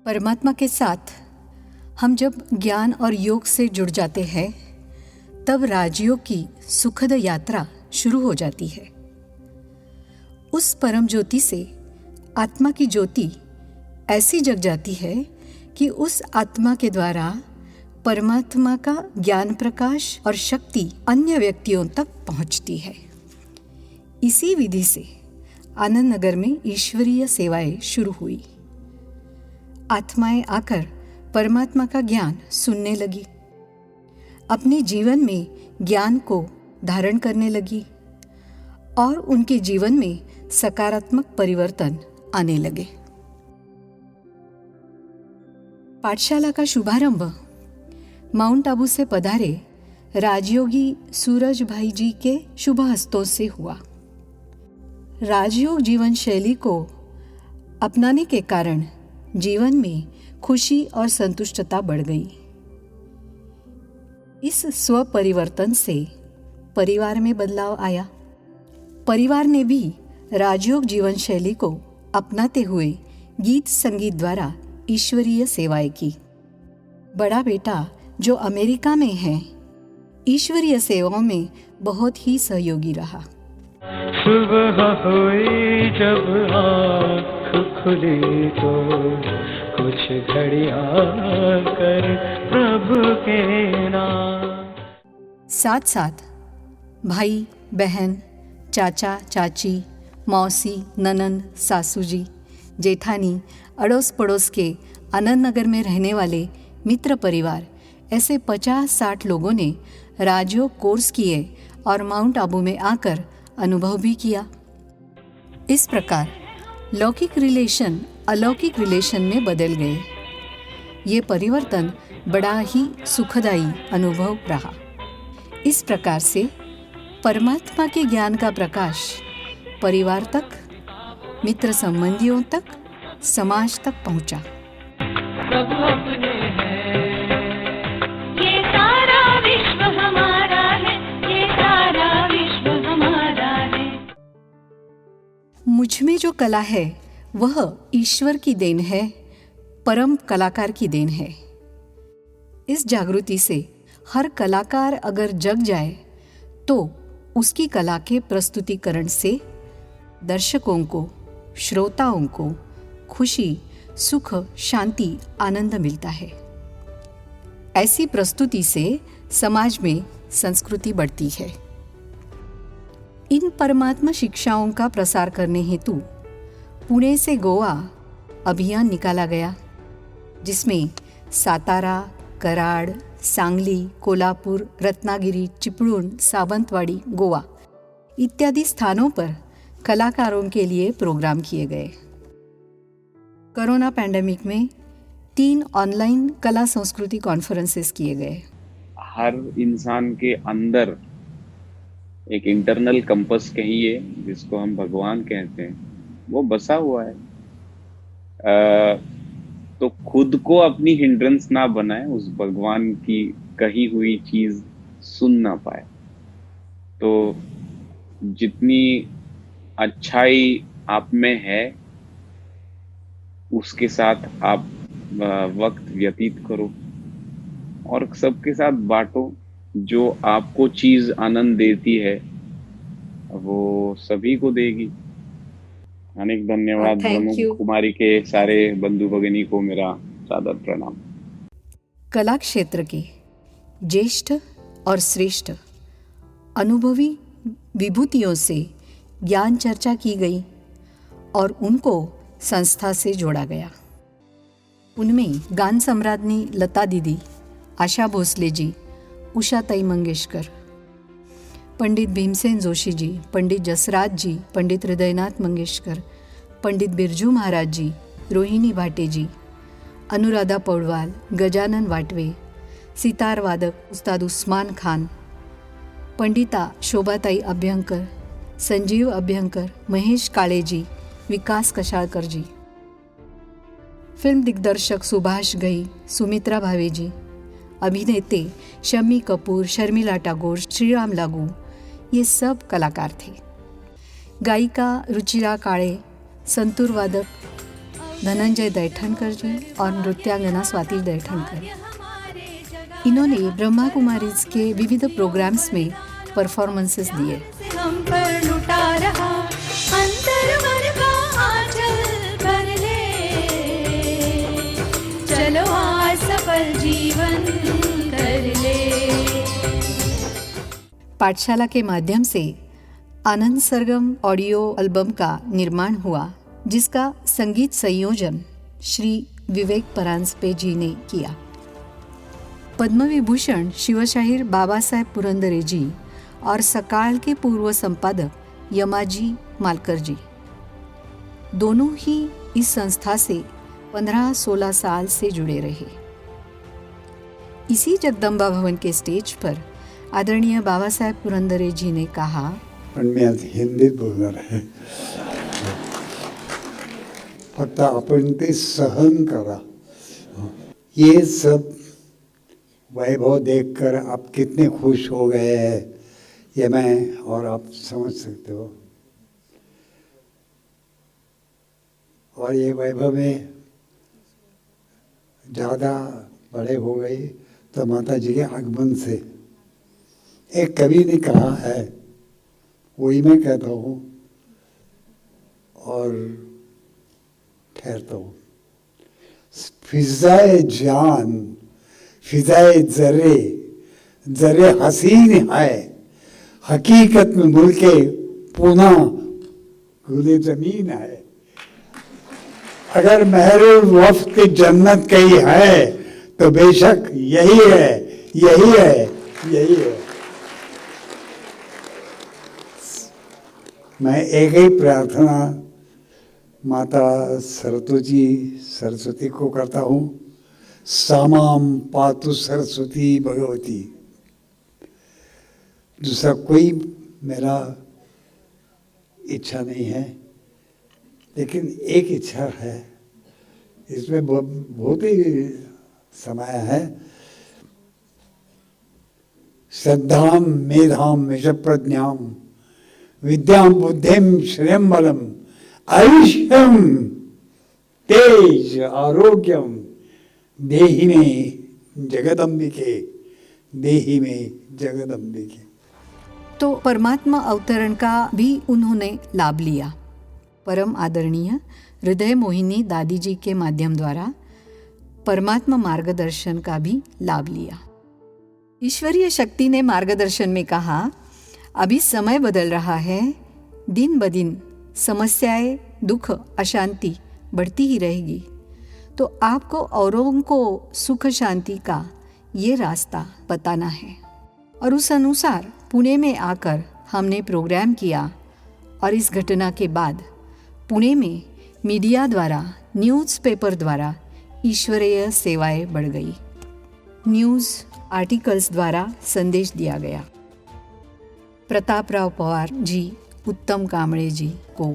परमात्मा के साथ हम जब ज्ञान और योग से जुड़ जाते हैं तब राजयोग की सुखद यात्रा शुरू हो जाती है। उस परम ज्योति से आत्मा की ज्योति ऐसी जग जाती है कि उस आत्मा के द्वारा परमात्मा का ज्ञान प्रकाश और शक्ति अन्य व्यक्तियों तक पहुंचती है। इसी विधि से आनंद नगर में ईश्वरीय सेवाएं शुरू हुई। आत्माएं आकर परमात्मा का ज्ञान सुनने लगी, अपने जीवन में ज्ञान को धारण करने लगी और उनके जीवन में सकारात्मक परिवर्तन आने लगे। पाठशाला का शुभारंभ माउंट आबू से पधारे राजयोगी सूरज भाई जी के शुभ हस्तों से हुआ। राजयोग जीवन शैली को अपनाने के कारण जीवन में खुशी और संतुष्टता बढ़ गई। इस स्व परिवर्तन से परिवार में बदलाव आया। परिवार ने भी राजयोग जीवन शैली को अपनाते हुए गीत संगीत द्वारा ईश्वरीय सेवाएं की। बड़ा बेटा जो अमेरिका में है, ईश्वरीय सेवाओं में बहुत ही सहयोगी रहा। सुबह हुई जब आँख खुली तो कुछ घड़ियाँ कर प्रभु के नाम। साथ साथ भाई बहन, चाचा चाची, मौसी, ननंद, सासू जी, जेठानी, अड़ोस पड़ोस के आनंद नगर में रहने वाले मित्र परिवार, ऐसे 50-60 लोगों ने राजयोग कोर्स किए और माउंट आबू में आकर अनुभव भी किया। इस प्रकार लौकिक रिलेशन अलौकिक रिलेशन में बदल गए। ये परिवर्तन बड़ा ही सुखदायी अनुभव रहा। इस प्रकार से परमात्मा के ज्ञान का प्रकाश परिवार तक, मित्र संबंधियों तक, समाज तक पहुंचा। ये सारा विश्व हमारा है, ये सारा विश्व हमारा है। मुझ में जो कला है वह ईश्वर की देन है, परम कलाकार की देन है। इस जागृति से हर कलाकार अगर जग जाए तो उसकी कला के प्रस्तुतिकरण से दर्शकों को, श्रोताओं को खुशी, सुख, शांति, आनंद मिलता है। ऐसी प्रस्तुति से समाज में संस्कृति बढ़ती है। इन परमात्मा शिक्षाओं का प्रसार करने हेतु पुणे से गोवा अभियान निकाला गया, जिसमें सातारा, कराड, सांगली, कोल्हापुर, रत्नागिरी, चिपळूण, सावंतवाड़ी, गोवा इत्यादि स्थानों पर कलाकारों के लिए प्रोग्राम किए गए। कोरोना पैंडेमिक में 3 ऑनलाइन कला संस्कृति कॉन्फ्रेंसेस किए गए। हर इंसान के अंदर एक इंटरनल कंपस कहिए, जिसको हम भगवान कहते हैं, वो बसा हुआ है। तो खुद को अपनी हिंड्रेंस ना बनाए, उस भगवान की कही हुई चीज सुन ना पाए। तो जितनी अच्छाई आप में है उसके साथ आप वक्त व्यतीत करो और सबके साथ बांटो। जो आपको चीज आनंद देती है वो सभी को देगी। अनेक धन्यवाद। ब्रह्म कुमारी के सारे बंधु भगिनी को मेरा सादर प्रणाम। कला क्षेत्र के ज्येष्ठ और श्रेष्ठ अनुभवी विभूतियों से ज्ञान चर्चा की गई और उनको संस्था से जोड़ा गया। उनमें गान सम्राज्ञी लता दीदी, आशा भोसले जी, उषाताई मंगेशकर, पंडित भीमसेन जोशी जी, पंडित जसराज जी, पंडित हृदयनाथ मंगेशकर, पंडित बिरजू महाराज जी, रोहिणी भाटे जी, अनुराधा पौडवाल, गजानन वाटवे, सितार वादक उस्ताद उस्मान खान, पंडिता शोभाताई अभ्यंकर, संजीव अभ्यंकर, महेश काळे जी, विकास कशाळकर जी, फिल्म दिग्दर्शक सुभाष घई, सुमित्रा भावे जी, अभिनेते शम्मी कपूर, शर्मिला टैगोर, श्रीराम लागू, ये सब कलाकार थे। गायिका रुचिरा काळे, संतूर वादक धनंजय दैठनकर जी और नृत्यांगना स्वाति दैठनकर। इन्होंने ब्रह्मा कुमारीज के विविध प्रोग्राम्स में परफॉर्मेंसेस दिए। हम पर लुटा रहा अंतर मन का आंचल भर ले, चलो आज सफल जीवन कर ले। पाठशाला के माध्यम से आनंद सरगम ऑडियो एल्बम का निर्माण हुआ, जिसका संगीत संयोजन श्री विवेक परांजपे जी ने किया। पद्म विभूषण शिवशाहीर बाबा साहेब पुरंदरे जी और सकाल के पूर्व संपादक यमाजी मालकर जी दोनों ही इस संस्था से 15-16 साल से जुड़े रहे। इसी जगदंबा भवन के स्टेज पर आदरणीय बाबा साहेब पुरंदरे जी ने कहा, पण मी आज हिंदीत बोलणार आहे, फक्त आपण ते सहन करा। ये सब वैभव देखकर आप कितने खुश हो गए हैं, ये मैं और आप समझ सकते हो। और ये वैभव में ज़्यादा बड़े हो गए तो माता जी के आगमन से। एक कवि ने कहा है, वही मैं कहता हूँ और ठहरता हूँ। फिजाए जान फिजाए जरे, जरे हसीन है, हकीकत में मुल्के पुनः गुले जमीन है। अगर महरुल वफ्त की जन्नत कहीं है तो बेशक यही है, यही है, यही है। मैं एक ही प्रार्थना माता सरस्वती को करता हूँ, सामाम पातु सरस्वती भगवती। दूसरा कोई मेरा इच्छा नहीं है, लेकिन एक इच्छा है, इसमें बहुत ही समय है। श्रद्धाम मेधाम विष प्रज्ञाम विद्याम बुद्धिम श्रेयम बलम आयुष्यम तेज आरोग्यम देहि में जगदम्बिके, देहि में जगदम्बिके। तो परमात्मा अवतरण का भी उन्होंने लाभ लिया। परम आदरणीय हृदय मोहिनी दादी जी के माध्यम द्वारा परमात्मा मार्गदर्शन का भी लाभ लिया। ईश्वरीय शक्ति ने मार्गदर्शन में कहा, अभी समय बदल रहा है, दिन ब दिन समस्याएं, दुख, अशांति बढ़ती ही रहेगी, तो आपको औरों को सुख शांति का ये रास्ता बताना है। और उस अनुसार पुणे में आकर हमने प्रोग्राम किया और इस घटना के बाद पुणे में मीडिया द्वारा, न्यूज़पेपर द्वारा ईश्वरीय सेवाएं बढ़ गई। न्यूज़ आर्टिकल्स द्वारा संदेश दिया गया। प्रतापराव पवार जी, उत्तम कांबळे जी को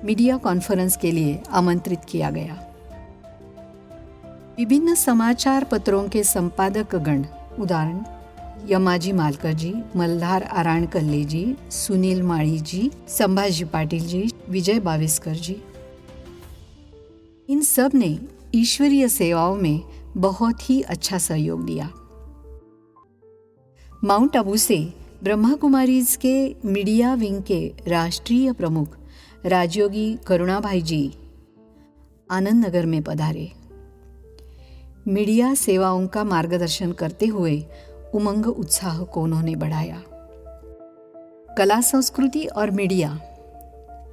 मीडिया कॉन्फ्रेंस के लिए आमंत्रित किया गया। विभिन्न समाचार पत्रों के संपादक गण, उदाहरण यमाजी मालकर जी, मल्हार आराणकल्ले जी, सुनील माळी जी, संभाजी पाटिल जी, विजय बाविस्कर जी, इन सब ने ईश्वरीय सेवाओं में बहुत ही अच्छा सहयोग दिया। माउंट आबू से ब्रह्मा कुमारीज के मीडिया विंग के राष्ट्रीय प्रमुख राजयोगी करुणाभाई जी आनंद नगर में पधारे। मीडिया सेवाओं का मार्गदर्शन करते हुए उमंग उत्साह को उन्होंने बढ़ाया। कला संस्कृति और मीडिया,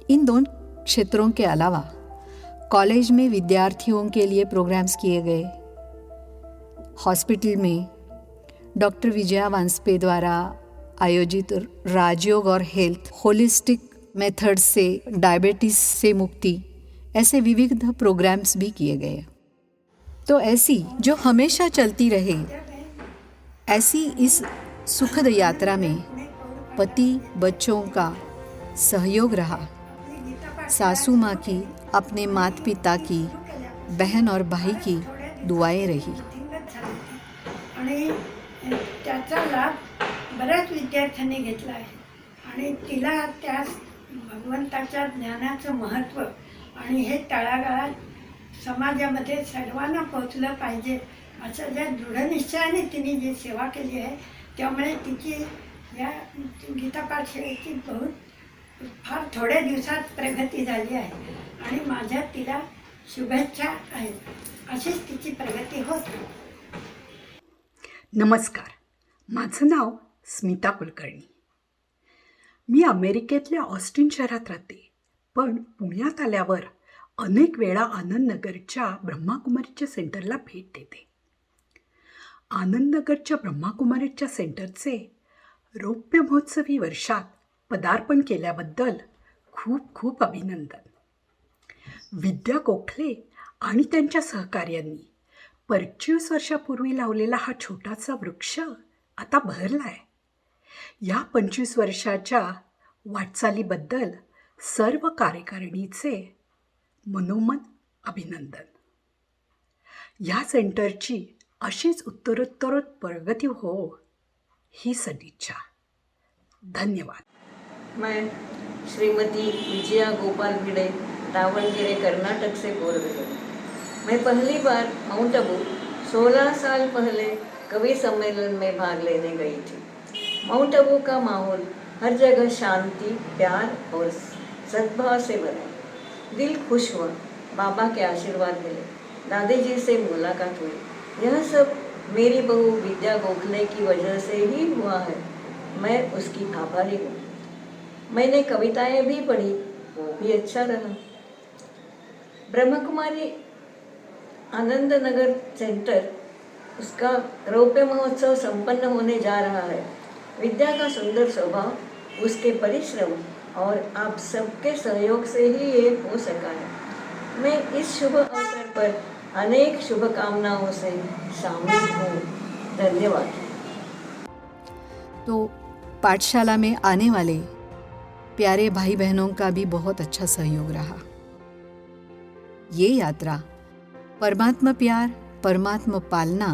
इन दोनों क्षेत्रों के अलावा कॉलेज में विद्यार्थियों के लिए प्रोग्राम्स किए गए। हॉस्पिटल में डॉक्टर विजया वांसपे द्वारा आयोजित राजयोग और हेल्थ, होलिस्टिक मेथड से डायबिटीज से मुक्ति, ऐसे विविध प्रोग्राम्स भी किए गए। तो ऐसी जो हमेशा चलती रहे, ऐसी इस सुखद यात्रा में पति बच्चों का सहयोग रहा। सासू माँ की, अपने माता पिता की, बहन और भाई की दुआएं रही। आणि त्याचा लाभ बऱ्याच विद्यार्थ्यांनी घेतला आहे आणि तिला त्या भगवंताच्या ज्ञानाचं महत्त्व आणि हे तळागाळात समाजामध्ये सर्वांना पोचलं पाहिजे असं ज्या दृढनिश्चयाने तिने जी सेवा केली आहे, त्यामुळे तिची या गीतापाठ शाळेची फार थोड्या दिवसात प्रगती झाली आहे आणि माझ्या तिला शुभेच्छा आहेत. अशीच तिची प्रगती होते. नमस्कार, माझं नाव स्मिता कुलकर्णी. मी अमेरिकेतल्या ऑस्टिन शहरात राहते, पण पुण्यात आल्यावर अनेक वेळा आनंदनगरच्या ब्रह्माकुमारीच्या सेंटरला भेट देते. आनंदनगरच्या ब्रह्माकुमारीच्या सेंटरचे रौप्य महोत्सवी वर्षात पदार्पण केल्याबद्दल खूप खूप अभिनंदन. विद्या गोखले आणि त्यांच्या सहकार्यांनी 25 वर्षापूर्वी लावलेला हा छोटासा वृक्ष आता बहरला आहे. या 25 वर्षाच्या वाटचालीबद्दल सर्व कार्यकारिणीचे मनोमन अभिनंदन. या सेंटरची अशीच उत्तरोत्तर प्रगती हो ही सदिच्छा. धन्यवाद. मैं श्रीमती विजया गोपाल भिड़े, दावणगेरे, कर्नाटक से बोल रही हूँ. मैं पहली बार माउंट आबू 16 साल पहले कवि सम्मेलन में भाग लेने गई थी. माउंट आबू का माहौल हर जगह शांति, प्यार और सद्भाव से भरा. दिल खुश हुआ. बाबा के आशीर्वाद मिले, दादी जी से मुलाकात हुई. यह सब मेरी बहू विद्या गोखले की वजह से ही हुआ है. मैं उसकी आभारी हूँ. मैंने कविताएं भी पढ़ी, वो भी अच्छा रहा. ब्रह्मकुमारी आनंद नगर सेंटर, उसका रौप्य महोत्सव संपन्न होने जा रहा है. विद्या का सुंदर स्वभाव, उसके परिश्रम और आप सबके सहयोग से ही ये हो सका है. मैं इस शुभ अवसर पर अनेक शुभकामनाओं से शामिल हूँ. धन्यवाद. तो पाठशाला में आने वाले प्यारे भाई बहनों का भी बहुत अच्छा सहयोग रहा. ये यात्रा परमात्मा प्यार, परमात्मा पालना,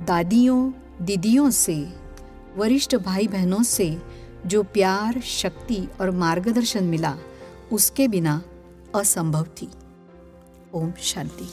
दादियों दीदियों से, वरिष्ठ भाई बहनों से जो प्यार, शक्ति और मार्गदर्शन मिला, उसके बिना असंभव थी. ओम शांति.